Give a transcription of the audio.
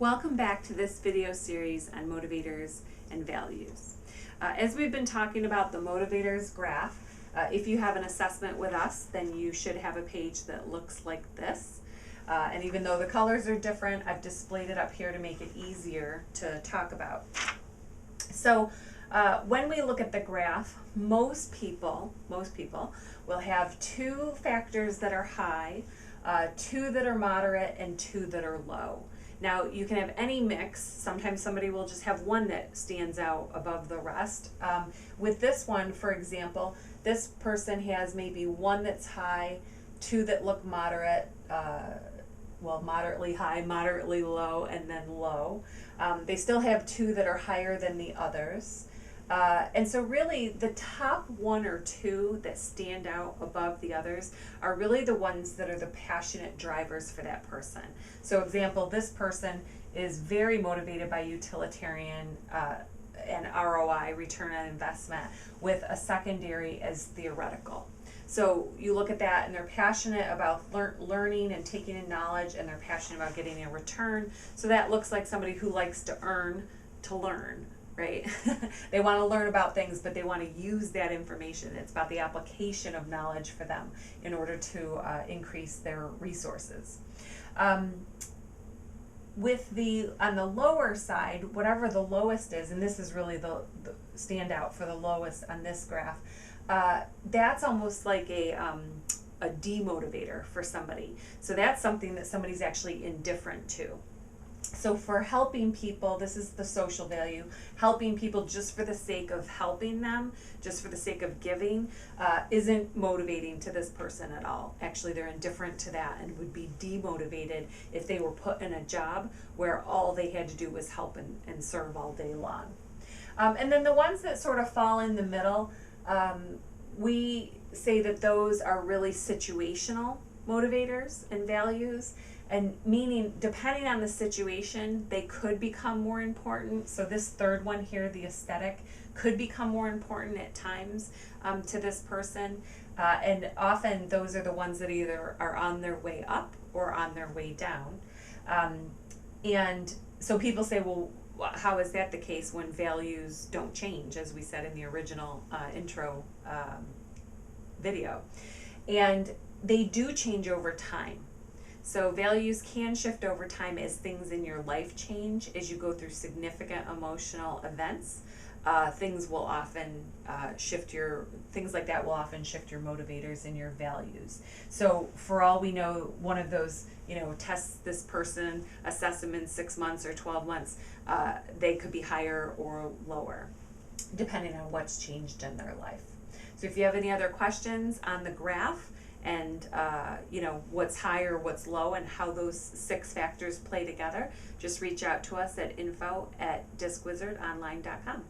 Welcome back to this video series on motivators and values. As we've been talking about the Motivators Graph, if you have an assessment with us, then you should have a page that looks like this. And even though the colors are different, I've displayed it up here to make it easier to talk about. So when we look at the graph, most people will have two factors that are high, two that are moderate, and two that are low. Now, you can have any mix. Sometimes somebody will just have one that stands out above the rest. With this one, for example, this person has maybe one that's high, two that look moderate, moderately high, moderately low, and then low. They still have two that are higher than the others. And so really the top one or two that stand out above the others are really the ones that are the passionate drivers for that person. So example, this person is very motivated by utilitarian and ROI, return on investment, with a secondary as theoretical. So you look at that and they're passionate about learning and taking in knowledge, and they're passionate about getting a return. So that looks like somebody who likes to earn to learn. Right? They want to learn about things, but they want to use that information. It's about the application of knowledge for them in order to increase their resources. On the lower side, whatever the lowest is, and this is really the standout for the lowest on this graph, that's almost like a demotivator for somebody. So that's something that somebody's actually indifferent to. So for helping people, this is the social value, helping people just for the sake of helping them, just for the sake of giving, isn't motivating to this person at all. Actually, they're indifferent to that and would be demotivated if they were put in a job where all they had to do was help and serve all day long. And then the ones that sort of fall in the middle, we say that those are really situational motivators and values. And meaning, depending on the situation, they could become more important. So this third one here, the aesthetic, could become more important at times to this person. And often those are the ones that either are on their way up or on their way down. And so people say, well, how is that the case when values don't change, as we said in the original intro video? And they do change over time. So values can shift over time as things in your life change. As you go through significant emotional events, things will often things like that will often shift your motivators and your values. So for all we know, one of those, tests this person, assess them in 6 months or 12 months, they could be higher or lower, depending on what's changed in their life. So if you have any other questions on the graph, and what's high or what's low and how those 6 factors play together, just reach out to us at info@discwizardonline.com.